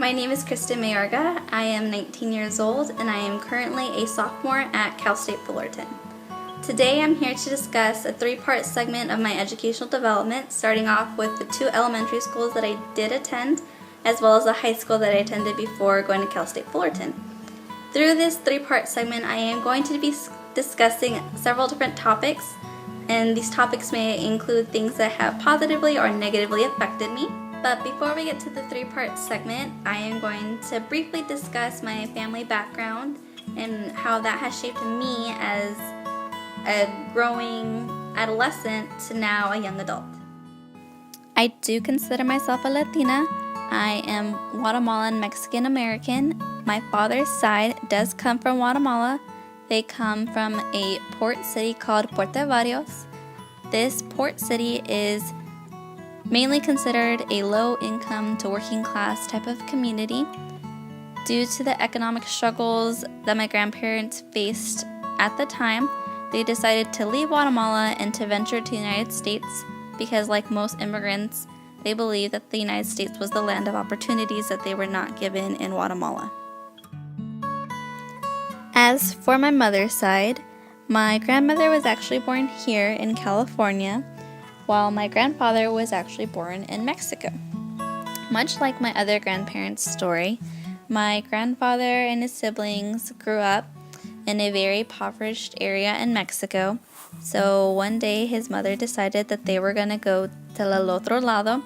My name is Kristen Mayorga. I am 19 years old and I am currently a sophomore at Cal State Fullerton. Today I'm here to discuss a three-part segment of my educational development, starting off with the two elementary schools that I did attend, as well as a high school that I attended before going to Cal State Fullerton. Through this three-part segment, I am going to be discussing several different topics, and these topics may include things that have positively or negatively affected me. But before we get to the three-part segment, I am going to briefly discuss my family background and how that has shaped me as a growing adolescent to now a young adult. I do consider myself a Latina. I am Guatemalan Mexican American. My father's side does come from Guatemala. They come from a port city called Puerto Barrios. This port city is mainly considered a low-income to working-class type of community. Due to the economic struggles that my grandparents faced at the time, they decided to leave Guatemala and to venture to the United States because, like most immigrants, they believed that the United States was the land of opportunities that they were not given in Guatemala. As for my mother's side, my grandmother was actually born here in California, while my grandfather was actually born in Mexico. Much like my other grandparents' story, my grandfather and his siblings grew up in a very impoverished area in Mexico. So one day his mother decided that they were going to go to el otro lado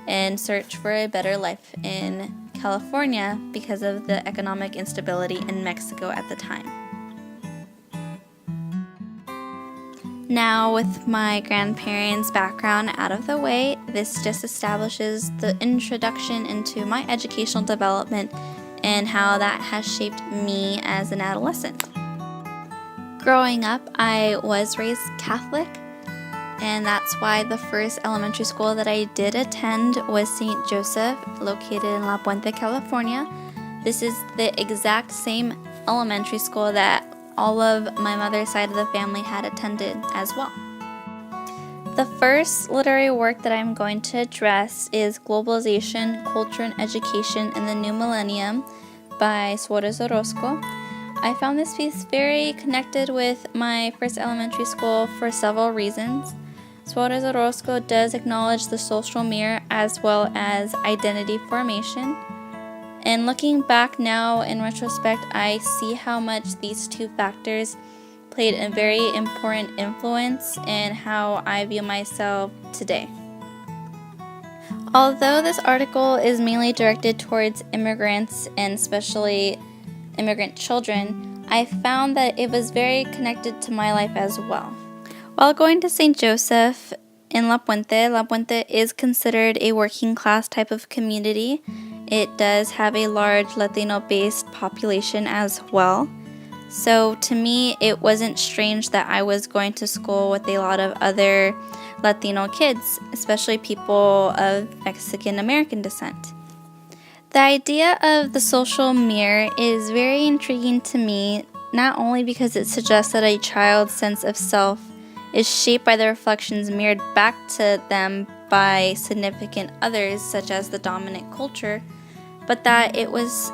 and search for a better life in California because of the economic instability in Mexico at the time. Now, with my grandparents' background out of the way, this just establishes the introduction into my educational development and how that has shaped me as an adolescent. Growing up, I was raised Catholic, and that's why the first elementary school that I did attend was St. Joseph, located in La Puente, California. This is the exact same elementary school that all of my mother's side of the family had attended as well. The first literary work that I'm going to address is Globalization, Culture, and Education in the New Millennium by Suarez Orozco. I found this piece very connected with my first elementary school for several reasons. Suarez Orozco does acknowledge the social mirror as well as identity formation. And looking back now in retrospect, I see how much these two factors played a very important influence in how I view myself today. Although this article is mainly directed towards immigrants and especially immigrant children, I found that it was very connected to my life as well. While going to St. Joseph in La Puente is considered a working class type of community. It does have a large Latino-based population as well. So to me, it wasn't strange that I was going to school with a lot of other Latino kids, especially people of Mexican American descent. The idea of the social mirror is very intriguing to me, not only because it suggests that a child's sense of self is shaped by the reflections mirrored back to them by significant others, such as the dominant culture, but that it was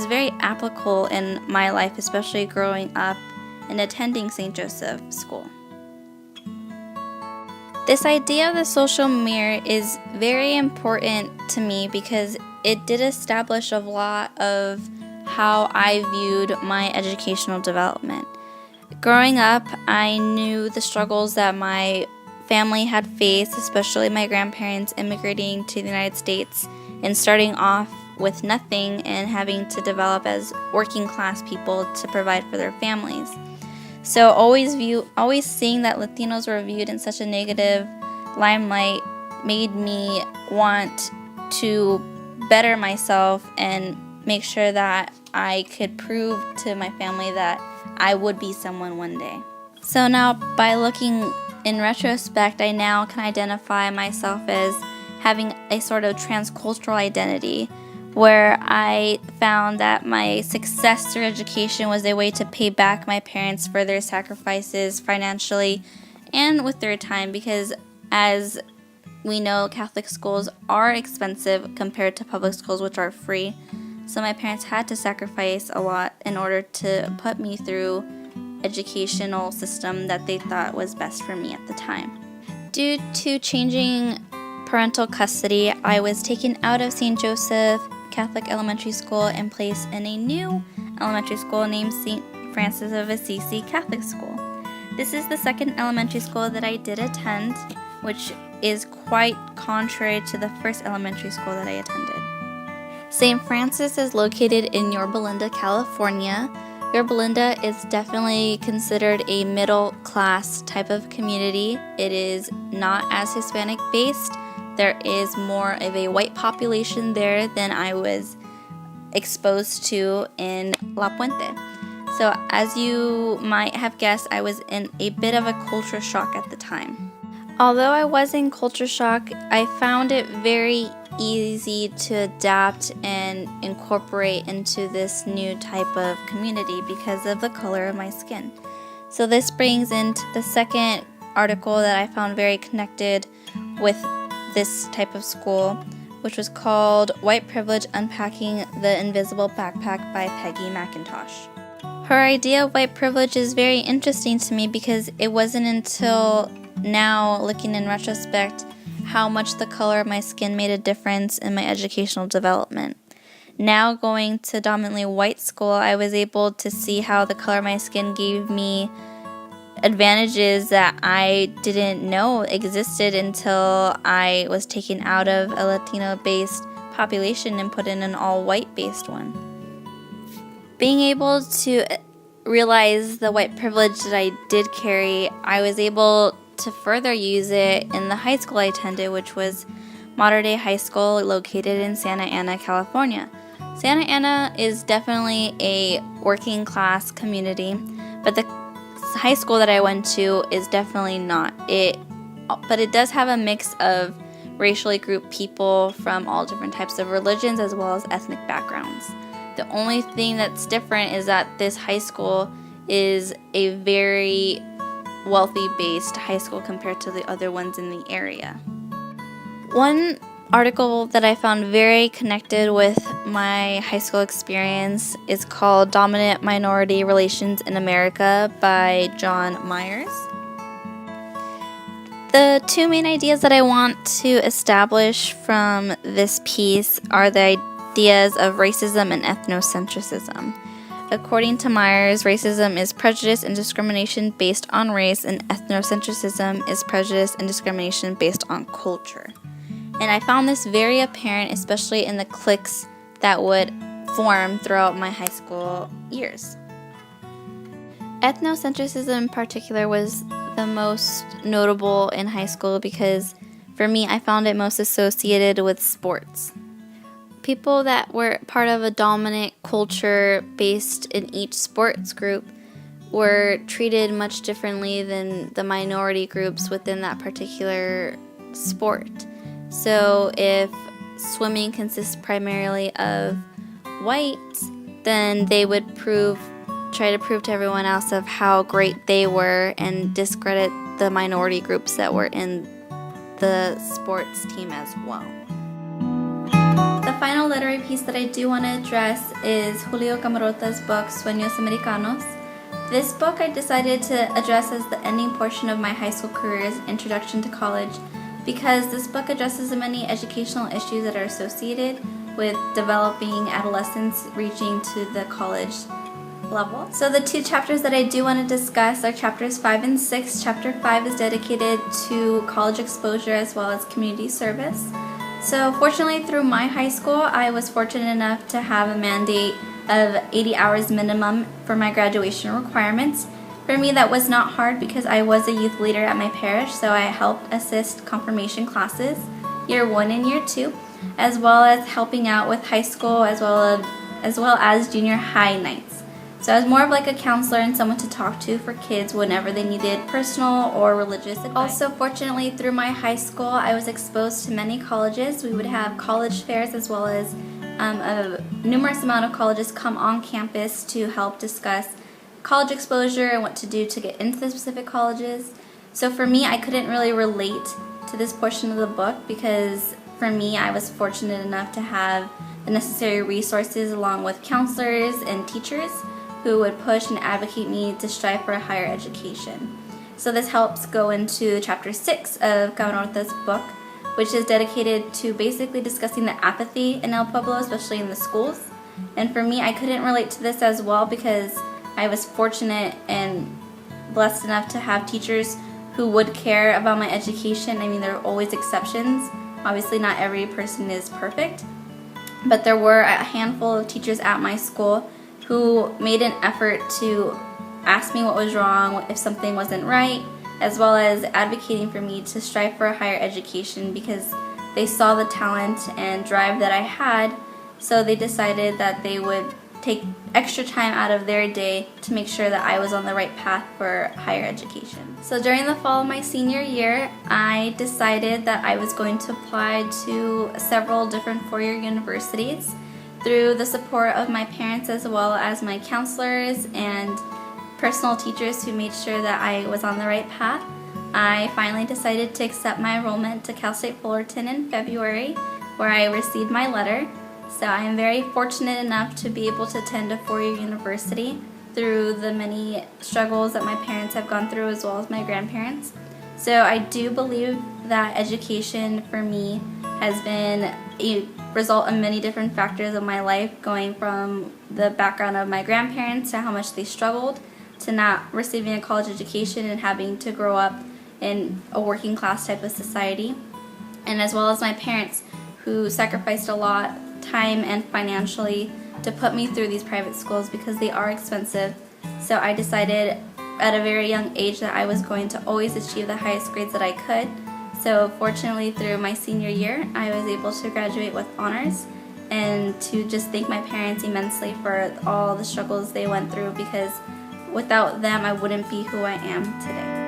very applicable in my life, especially growing up and attending St. Joseph School. This idea of the social mirror is very important to me because it did establish a lot of how I viewed my educational development. Growing up, I knew the struggles that my family had faced, especially my grandparents immigrating to the United States and starting off with nothing and having to develop as working class people to provide for their families. So always seeing that Latinos were viewed in such a negative limelight made me want to better myself and make sure that I could prove to my family that I would be someone one day. So now, by looking in retrospect, I now can identify myself as having a sort of transcultural identity, where I found that my success through education was a way to pay back my parents for their sacrifices financially and with their time, because as we know Catholic schools are expensive compared to public schools, which are free. So my parents had to sacrifice a lot in order to put me through educational system that they thought was best for me at the time. Due to changing parental custody, I was taken out of St. Joseph Catholic Elementary School and placed in a new elementary school named St. Francis of Assisi Catholic School. This is the second elementary school that I did attend, which is quite contrary to the first elementary school that I attended. St. Francis is located in Yorba Linda, California. Yorba Linda is definitely considered a middle-class type of community. It is not as Hispanic based. There is more of a white population there than I was exposed to in La Puente. So as you might have guessed, I was in a bit of a culture shock at the time. Although I was in culture shock, I found it very easy to adapt and incorporate into this new type of community because of the color of my skin. So this brings into the second article that I found very connected with this type of school, which was called White Privilege Unpacking the Invisible Backpack by Peggy McIntosh. Her idea of white privilege is very interesting to me because it wasn't until now, looking in retrospect, how much the color of my skin made a difference in my educational development. Now going to dominantly white school, I was able to see how the color of my skin gave me advantages that I didn't know existed until I was taken out of a Latino-based population and put in an all-white-based one. Being able to realize the white privilege that I did carry, I was able to further use it in the high school I attended, which was Mater Dei High School located in Santa Ana, California. Santa Ana is definitely a working class community, but the high school that I went to is definitely not. But it does have a mix of racially grouped people from all different types of religions as well as ethnic backgrounds. The only thing that's different is that this high school is a very wealthy-based high school compared to the other ones in the area. One article that I found very connected with my high school experience is called Dominant Minority Relations in America by John Myers. The two main ideas that I want to establish from this piece are the ideas of racism and ethnocentrism. According to Myers, racism is prejudice and discrimination based on race, and ethnocentrism is prejudice and discrimination based on culture. And I found this very apparent, especially in the cliques that would form throughout my high school years. Ethnocentrism in particular was the most notable in high school because for me, I found it most associated with sports. People that were part of a dominant culture based in each sports group were treated much differently than the minority groups within that particular sport. So if swimming consists primarily of whites, then they would try to prove to everyone else of how great they were and discredit the minority groups that were in the sports team as well. The final literary piece that I do want to address is Julio Camarota's book, Sueños Americanos. This book I decided to address as the ending portion of my high school career's introduction to college because this book addresses the many educational issues that are associated with developing adolescents reaching to the college level. So the two chapters that I do want to discuss are chapters 5 and 6. Chapter 5 is dedicated to college exposure as well as community service. So fortunately through my high school, I was fortunate enough to have a mandate of 80 hours minimum for my graduation requirements. For me, that was not hard because I was a youth leader at my parish, so I helped assist confirmation classes, year 1 and year 2, as well as helping out with high school as well as junior high nights. So I was more of like a counselor and someone to talk to for kids whenever they needed personal or religious advice. Also, fortunately, through my high school, I was exposed to many colleges. We would have college fairs as well as a numerous amount of colleges come on campus to help discuss college exposure and what to do to get into the specific colleges. So for me, I couldn't really relate to this portion of the book because for me, I was fortunate enough to have the necessary resources along with counselors and teachers who would push and advocate me to strive for a higher education. So this helps go into chapter 6 of Gaunorta's book, which is dedicated to basically discussing the apathy in El Pueblo, especially in the schools. And for me, I couldn't relate to this as well because I was fortunate and blessed enough to have teachers who would care about my education. I mean, there are always exceptions. Obviously, not every person is perfect, but there were a handful of teachers at my school who made an effort to ask me what was wrong, if something wasn't right, as well as advocating for me to strive for a higher education because they saw the talent and drive that I had, so they decided that they would take extra time out of their day to make sure that I was on the right path for higher education. So during the fall of my senior year, I decided that I was going to apply to several different four-year universities through the support of my parents as well as my counselors and personal teachers who made sure that I was on the right path. I finally decided to accept my enrollment to Cal State Fullerton in February, where I received my letter. So I am very fortunate enough to be able to attend a four-year university through the many struggles that my parents have gone through as well as my grandparents. So I do believe that education for me has been a result of many different factors of my life, going from the background of my grandparents to how much they struggled to not receiving a college education and having to grow up in a working class type of society, and as well as my parents who sacrificed a lot time and financially to put me through these private schools because they are expensive. So I decided at a very young age that I was going to always achieve the highest grades that I could. So fortunately through my senior year I was able to graduate with honors, and to just thank my parents immensely for all the struggles they went through because without them I wouldn't be who I am today.